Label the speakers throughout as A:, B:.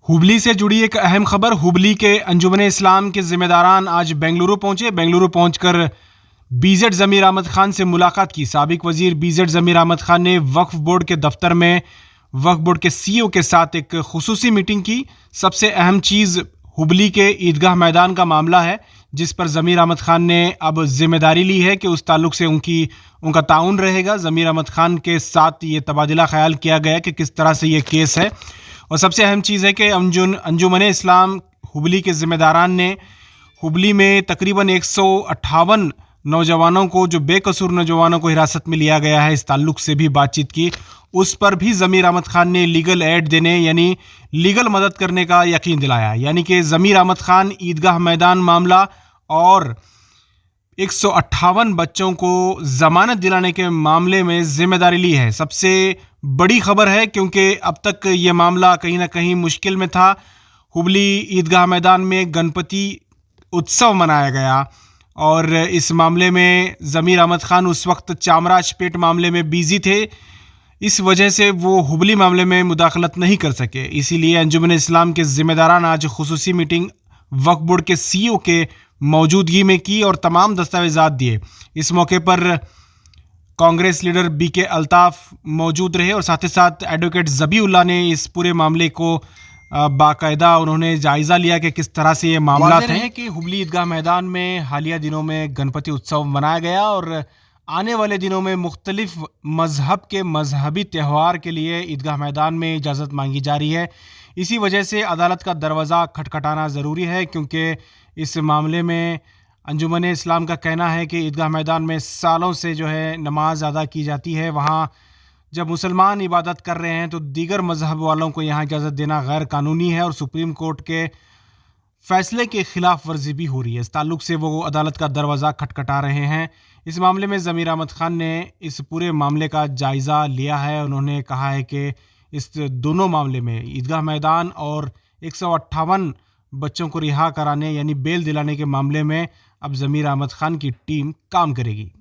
A: हुबली से जुड़ी एक अहम खबर। हुबली के अंजुमन इस्लाम के जिम्मेदारान आज बेंगलुरु पहुंचे। बेंगलुरु पहुंचकर बीजेड ज़मीर अहमद खान से मुलाकात की। साबिक वजीर बीजेड ज़मीर अहमद खान ने वक्फ बोर्ड के दफ्तर में वक्फ बोर्ड के सीईओ के साथ एक खुसूसी मीटिंग की। सबसे अहम चीज़ हुबली के ईदगाह मैदान का मामला है, जिस पर ज़मीर अहमद खान ने अब जिम्मेदारी ली है कि उस ताल्लुक से उनका ताउन रहेगा। ज़मीर अहमद खान के साथ ये तबादला ख्याल किया गया कि किस तरह से ये केस है। और सबसे अहम चीज़ है कि अंजुमन इस्लाम हुबली के ज़िम्मेदारान ने हुबली में तकरीबन 158 नौजवानों को, जो बेकसूर नौजवानों को हिरासत में लिया गया है, इस ताल्लुक से भी बातचीत की। उस पर भी ज़मीर अहमद खान ने लीगल एड देने यानी लीगल मदद करने का यकीन दिलाया। यानी कि ज़मीर अहमद खान ईदगाह मैदान मामला और 158 बच्चों को ज़मानत दिलाने के मामले में ज़िम्मेदारी ली है। सबसे बड़ी खबर है क्योंकि अब तक ये मामला कहीं ना कहीं मुश्किल में था। हुबली ईदगाह मैदान में गणपति उत्सव मनाया गया और इस मामले में ज़मीर अहमद खान उस वक्त चामराजपेट मामले में बिजी थे। इस वजह से वो हुबली मामले में मुदाखलत नहीं कर सके। इसीलिए अंजुमन इस्लाम के ज़िम्मेदारान आज खुसूसी मीटिंग वक्फ बोर्ड के सीईओ के मौजूदगी में की और तमाम दस्तावेज़ात दिए। इस मौके पर कांग्रेस लीडर बीके अल्ताफ़ मौजूद रहे और साथ ही साथ एडवोकेट ज़बीउल्लाह ने इस पूरे मामले को बाकायदा उन्होंने जायज़ा लिया कि किस तरह से ये मामला है कि हुबली ईदगाह मैदान में हालिया दिनों में गणपति उत्सव मनाया गया और आने वाले दिनों में मुख्तलिफ मज़हब के मजहबी त्यौहार के लिए ईदगाह मैदान में इजाज़त मांगी जा रही है। इसी वजह से अदालत का दरवाज़ा खटखटाना ज़रूरी है, क्योंकि इस मामले में अंजुमन इस्लाम का कहना है कि ईदगाह मैदान में सालों से जो है नमाज अदा की जाती है। वहाँ जब मुसलमान इबादत कर रहे हैं तो दीगर मज़हब वालों को यहाँ इजाज़त देना गैर कानूनी है और सुप्रीम कोर्ट के फ़ैसले के ख़िलाफ़ वर्जी भी हो रही है। इस ताल्लुक से वो अदालत का दरवाज़ा खटखटा रहे हैं। इस मामले में ज़मीर अहमद खान ने इस पूरे मामले का जायज़ा लिया है। उन्होंने कहा है कि इस दोनों मामले में ईदगाह मैदान और 158 बच्चों को रिहा कराने यानी बेल दिलाने के मामले में अब ज़मीर अहमद खान की टीम काम करेगी।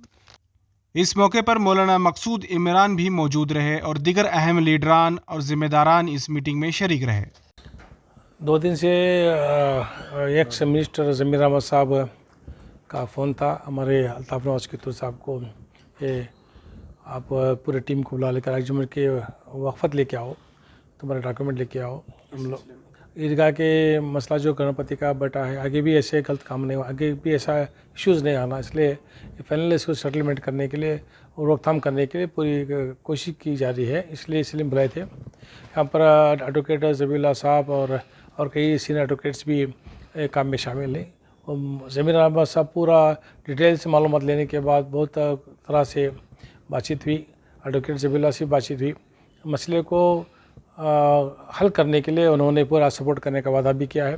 A: इस मौके पर मौलाना मकसूद इमरान भी मौजूद रहे और दीगर अहम लीडरान और ज़िम्मेदारान इस मीटिंग में शरीक रहे।
B: 2 दिन से एक्स मिनिस्टर ज़मीर अहमद साहब का फ़ोन था हमारे अल्ताफ़ नवाज़ कित्तूर साहब को कि आप पूरे टीम को बुला लेकर अंजुमन के वक़फ़त लेके आओ, तुम्हारे डॉक्यूमेंट लेके आओ। हम लोग ईदगाह के मसला जो गणपति का बटा है, आगे भी ऐसे गलत काम नहीं हो, आगे भी ऐसा इश्यूज़ नहीं आना, इसलिए फाइनल इसको सेटलमेंट करने के लिए और रोकथाम करने के लिए पूरी कोशिश की जा रही है। इसलिए बुलाए थे। यहाँ पर एडवोकेट ज़बीउल्लाह साहब और कई सीनियर एडवोकेट्स भी काम में शामिल हैं। ज़मीर अहमद साहब पूरा डिटेल से मालूमात लेने के बाद बहुत तरह से बातचीत हुई, एडवोकेट ज़बीउल्लाह से बातचीत हुई। मसले को हल करने के लिए उन्होंने पूरा सपोर्ट करने का वादा भी किया है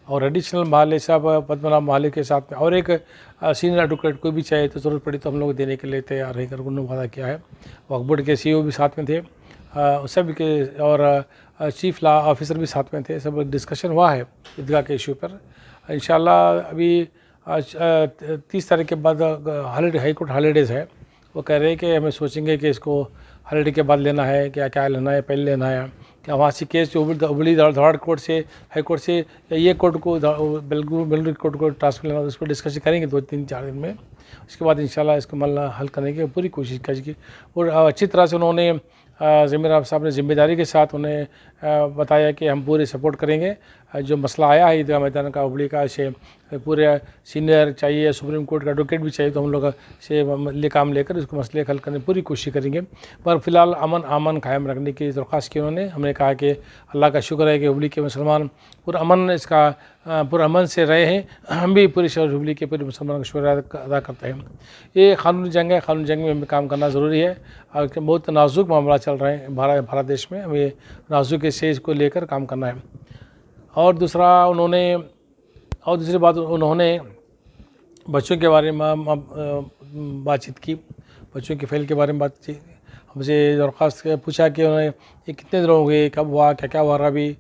B: और एडिशनल माले साहब पद्मनाभ माले के साथ में और एक सीनियर एडवोकेट को भी चाहिए तो ज़रूरत पड़ी तो हम लोग देने के लिए तैयार है कर उन्होंने वादा किया है। वक्फ बोर्ड के सीईओ भी साथ में थे, सब के और चीफ लॉ ऑफिसर भी साथ में थे। सब डिस्कशन हुआ है ईदगाह के इशू पर। इंशाल्लाह अभी 30 तारीख के बाद हॉलीडे, हाई कोर्ट हॉलीडेज़ है। वो कह रहे हैं कि हमें सोचेंगे कि इसको हॉलीडे के बाद लेना है, क्या लेना है, पहले लेना है, क्या वहाँ से केस जो उबली धाड़ कोर्ट से हाई कोर्ट से या ये कोर्ट को बेंगलुरु कोर्ट को ट्रांसफर लेना, उस पर डिस्कशन करेंगे 2-3-4 दिन में। उसके बाद इंशाल्लाह इसको मसला हल करने की पूरी कोशिश करेगी और अच्छी तरह से उन्होंने ज़मीर अहमद साहब ने जिम्मेदारी के साथ उन्हें बताया कि हम पूरे सपोर्ट करेंगे। जो मसला आया है ईदगाह मैदान का हुबली का, से पूरे सीनियर चाहिए, सुप्रीम कोर्ट का एडवोकेट भी चाहिए, तो हम लोग से काम लेकर इसको मसले हल करने की पूरी कोशिश करेंगे। पर फिलहाल अमन कायम रखने की दरख्वास्त की उन्होंने। हमने कहा कि अल्लाह का शुक्र है कि हुबली के मुसलमान पूरा अमन से रहे हैं। हम भी पूरी शहर हुबली के पूरे मुसलमान का शुक्र अदा करते हैं। ये कानूनी जंग है, कानूनी जंग में हमें काम करना ज़रूरी है और बहुत नाजुक मामला चल रहे हैं भारत देश में, हमें नाजुक से इसको लेकर काम करना है। और दूसरी बात उन्होंने बच्चों के बारे में बातचीत की, बच्चों के फेल के बारे में बात की। हमसे दरख्वास्त पूछा कि उन्होंने ये कितने दिन हो गए, कब हुआ, क्या हुआ रहा, अभी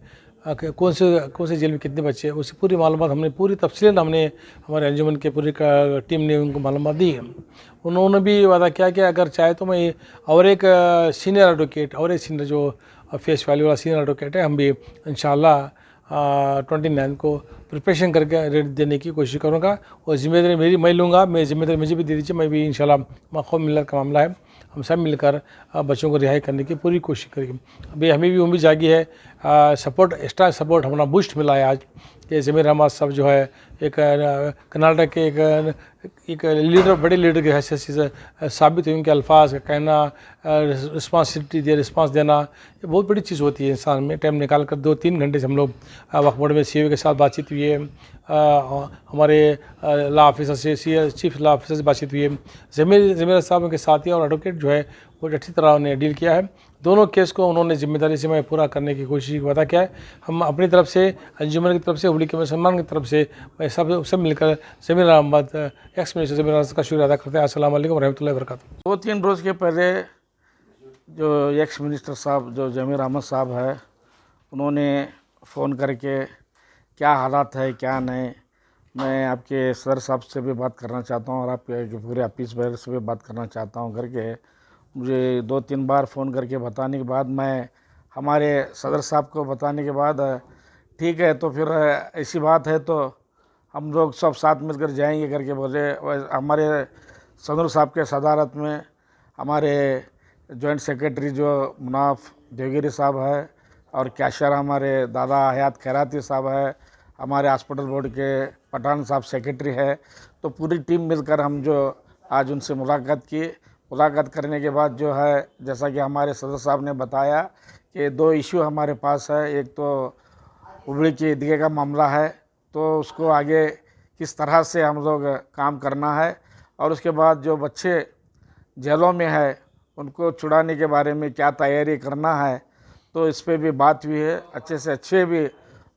B: कौन से जेल में कितने बच्चे, उसकी पूरी मालूमात हमने पूरी तफसीलन हमने हमारे अंजुमन के पूरी टीम ने उनको मालूमात दी है। उन्होंने भी वादा किया कि अगर चाहे तो मैं और एक सीनियर एडवोकेट और एक सीनियर जो फेस वैल्यू वाला सीनियर एडवोकेट है, हम भी इंशाअल्लाह 29 को प्रिपरेशन करके रेट देने की कोशिश करूँगा। और जिम्मेदारी मेरी मैं लूँगा, मैं जिम्मेदारी मुझे भी दे दीजिए, मैं भी इंशाल्लाह मक़ाम मिलत का मामला है, हम सब मिलकर बच्चों को रिहाई करने की पूरी कोशिश करेंगे। अभी हमें भी उम्मीद जागी है, सपोर्ट एक्स्ट्रा सपोर्ट हमारा बूस्ट मिला है आज कि ज़मीर अहमद साहब जो है एक कर्नाटक के एक लीडर, बड़े लीडर की हैसियत से साबित हुई। उनके अल्फाज का कहना, रिस्पांस देना, ये बहुत बड़ी चीज़ होती है। इंसान में टाइम निकाल कर 2-3 घंटे से हम लोग वक्फ बोर्ड में CEO के साथ बातचीत हुई है, हमारे लॉ ऑफिसर से, चीफ लॉ ऑफिसर से बातचीत हुई है। ज़मीर साहब के साथी और एडवोकेट जो है वो अच्छी तरह उन्हें डील किया है। दोनों केस को उन्होंने जिम्मेदारी से मैं पूरा करने की कोशिश पता क्या है। हम अपनी तरफ से, अंजुमन की तरफ से, हुबली के मुसलमान की तरफ से मैं सब मिलकर ज़मीर अहमद, एक्स मिनिस्टर ज़मीर अहमद का शुक्रिया अदा करते हैं। अस्सलाम वालेकुम रहमतुल्लाहि व बरकातहू।
C: 2-3 रोज़ के पहले जो एक्स मिनिस्टर साहब जो ज़मीर अहमद साहब है, उन्होंने फ़ोन करके क्या हालात है क्या नहीं, मैं आपके सदर साहब से भी बात करना चाहता हूँ और आपके जो पूरे ऑफिस वाले से भी बात करना चाहता हूँ करके मुझे 2-3 बार फ़ोन करके बताने के बाद, मैं हमारे सदर साहब को बताने के बाद ठीक है तो फिर ऐसी बात है तो हम लोग सब साथ मिलकर जाएंगे करके बोले। हमारे सदर साहब के सदारत में हमारे जॉइंट सेक्रेटरी जो मुनाफ देवगिरी साहब है और कैशियर हमारे दादा हयात खैराती साहब है, हमारे हॉस्पिटल बोर्ड के पठान साहब सेक्रेटरी है, तो पूरी टीम मिलकर हम जो आज उनसे मुलाकात की। मुलाकात करने के बाद जो है, जैसा कि हमारे सदर साहब ने बताया कि 2 इशू हमारे पास है। एक तो हुबली की ईदगाह का मामला है, तो उसको आगे किस तरह से हम लोग काम करना है, और उसके बाद जो बच्चे जेलों में है उनको छुड़ाने के बारे में क्या तैयारी करना है, तो इस पर भी बात हुई है। अच्छे से अच्छे भी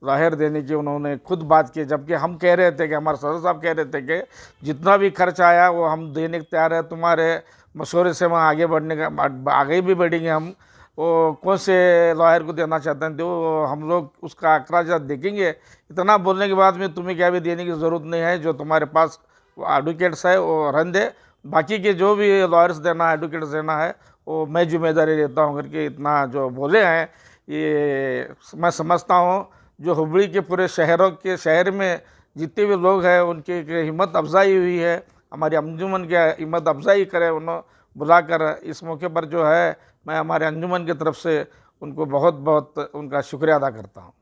C: ज़ाहिर देने की उन्होंने खुद बात की, जबकि हम कह रहे थे कि हमारे सदर साहब कह रहे थे कि जितना भी खर्च आया वो हम देने को तैयार है, तुम्हारे मशवरे से हम आगे बढ़ने का आगे भी बढ़ेंगे। हम वो कौन से लॉयर को देना चाहते हैं तो हम लोग उसका अखराजात देखेंगे। इतना बोलने के बाद में तुम्हें क्या भी देने की ज़रूरत नहीं है, जो तुम्हारे पास एडवोकेट्स है वो रहने दे, बाकी के जो भी लॉयर्स देना है, एडवोकेट्स देना है, वो मैं जिम्मेदारी लेता हूँ करके इतना जो बोले हैं, ये मैं समझता हूँ जो हुबली के पूरे शहर में जितने भी लोग हैं उनकी हिम्मत अफजाई हुई है। हमारी अंजुमन की हिम्मत अफजाई करे उन्होंने बुलाकर। इस मौके पर जो है मैं हमारे अंजुमन की तरफ से उनको बहुत बहुत उनका शुक्रिया अदा करता हूँ।